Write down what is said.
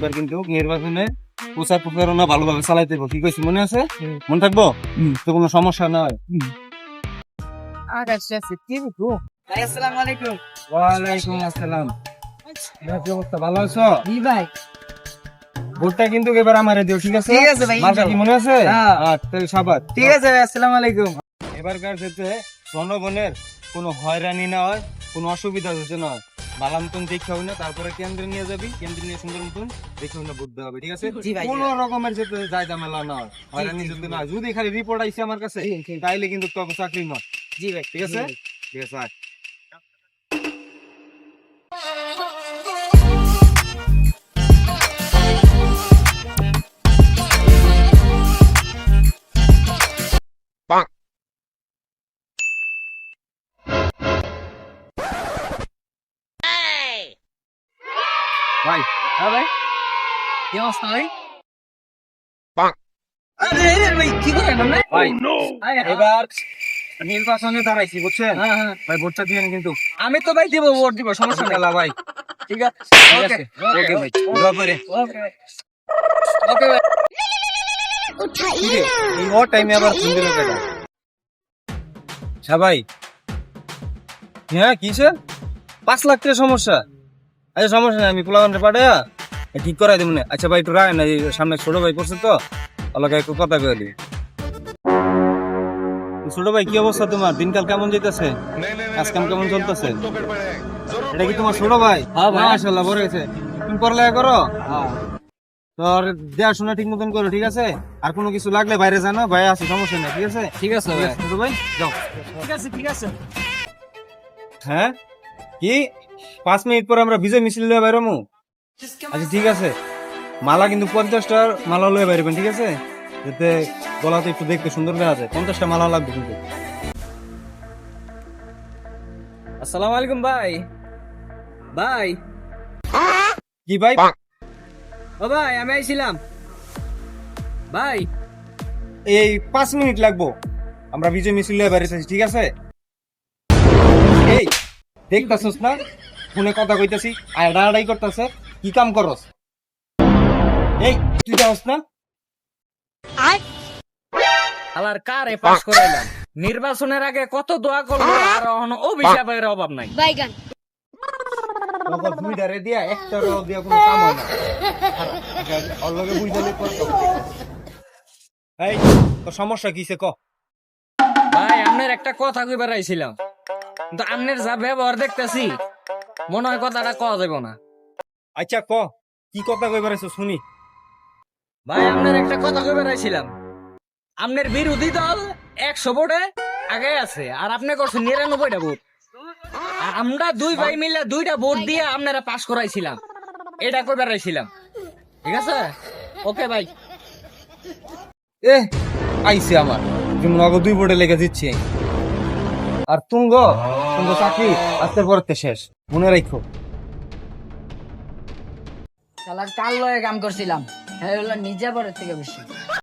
এবার কিন্তু নির্বাচনে প্রচার প্রচারণা ভালোভাবে চালাইতে হবে, কি কইছি মনে আছে? মনে থাকবো তো, কোনো সমস্যা নয়। আসসালামু আলাইকুম। ওয়ালাইকুম আসসালাম। কি অবস্থা, ভালো আছো? জি ভাই। ভোটটা কিন্তু এবার আমারে দিও, ঠিক আছে? ঠিক আছে ভাই, মার্কা কি মনে আছে? হ্যাঁ। আচ্ছা সাবাত। ঠিক আছে ভাই, আসসালামু আলাইকুম। এবারকার ক্ষেত্রে জনগণের কোনো হয়রানি না হয়, কোনো অসুবিধা হচ্ছে না, ভালো মতন দেখতে হবে না, তারপরে কেন্দ্রে নিয়ে যাবি, কেন্দ্রে নিয়ে সুন্দর মতন দেখে না ভোট দেওয়া হবে, ঠিক আছে? জি ভাই। কোনো রকমের যাতে যায় ঝামেলা না হয়, হয়রানি যদি না হয়। যদি খালি রিপোর্ট আইছে আমার কাছে তাইলে কিন্তু তোকে চাকরি নয়, জি ভাই, ঠিক আছে? ঠিক আছে, আয়। ভাই হ্যাঁ ভাই, কি অবস্থা ভাই? আরে ভাই, কি করেন আপনি? ভাই আরে, এবার নির্বাচনে দাঁড়াইছি, বুঝছেন? হ্যাঁ, হ্যাঁ। ভাই ভোটটা দিয়েন কিন্তু। আমি তো ভাই দিব, ভোট দিব, সমস্যা নেই। খেলা ভাই, ঠিক আছে, ঠিক ওকে আছে? ওকে ভাই, দোয়া করে। ওকে ওকে ভাই। কি রে, এই ও টাইমে আবার ফোন দিল কেডা? ভাই হ্যাঁ কিসের 5 লাখ টাকা সমস্যা? আচ্ছা সমস্যা নেই, আমি পোলাগানটা পাঠাইয়া ঠিক করাই দেবো না। আচ্ছা ভাই একটু রাখেন না, এই সামনে ছোট ভাই পড়ছে তো, ওলাকে একটু কথা কয়ে দিই। ছোট ভাই কি অবস্থা তোমার? দিনকাল কেমন যেতেছে? কাজ কাম কেমন চলতেছে? এটা কি তোমার ছোট ভাই? হ্যাঁ ভাই। মাশাআল্লাহ, বড় হয়েছে। তুমি পড়ালেখা করো? তোর দেখাশোনা ঠিক মতন করো, ঠিক আছে? আর কোনো কিছু লাগলে বাইরে জানো, ভাই আছে, সমস্যা নেই, ঠিক আছে? ঠিক আছে ভাই। ছোট ভাই যাও। ঠিক আছে, ঠিক আছে। হ্যাঁ কি 5 মিনিট পর আমরা বিজয় মিছিল লয়ে বাইরমু? আচ্ছা ঠিক আছে, মালা কিন্তু 50টা মালা লয়ে বাইরবেন, ঠিক আছে? যাতে গলাতে একটু দেখতে সুন্দর দেখা যায়। 50টা মালা লাগবে কিন্তু। আসসালামু আলাইকুম ভাই। ভাই, কি ভাই? ও ভাই, আমি আইছিলাম ভাই। এই 5 মিনিট লাগবো, আমরা বিজয় মিছিল লয়ে বাইরেছি, ঠিক আছে? এই দেখতাছস না ফোনে কথা কইতাছি, আড়াআড়াই করতেছে, কি কাম করস? এই তুই যাস না? আলার কারে পাস করাইলাম, নির্বাচনের আগে কত দোয়া করবো, আর এখন অভিশাপের অভাব নাই। বাইগান ওকে দুইটারে দিয়া একটারও দিয়া কোনো কাম হয় না। ওর লগে বুঝালে করতে হবে। এই তোর সমস্যা কিসে ক? ভাই, আপনার একটা কথা কইবার আইছিলাম, কিন্তু আপনার যা ব্যবহার দেখতেছি, মনে হয় কথাটা কওয়া যাবে না। আচ্ছা ক, কি কথা কইবার আইছো শুনি। ভাই, আপনার একটা কথা কইবার আইছিলাম, আপনার বিরোধী দল 100 ভোটে আগে আছে, আর আপনি করছেন 99টা ভোট, আর আমরা দুই ভাই মিলে 2টা ভোট দিয়ে আপনারা পাস করাইছিলাম, এটা কইবার আইছিলাম, ঠিক আছে? ওকে ভাই। এ আইছে আমার, তুমি আগে 2 বোর্ডে লেগে দিচ্ছি। আর তুঙ্গ তুঙ্গ চাকরি আজকের পরেতে শেষ, মনে রাখো। শালা কাল লয়ে কাম করছিলাম, হ্যাঁ নিজে পরের থেকে বেশি।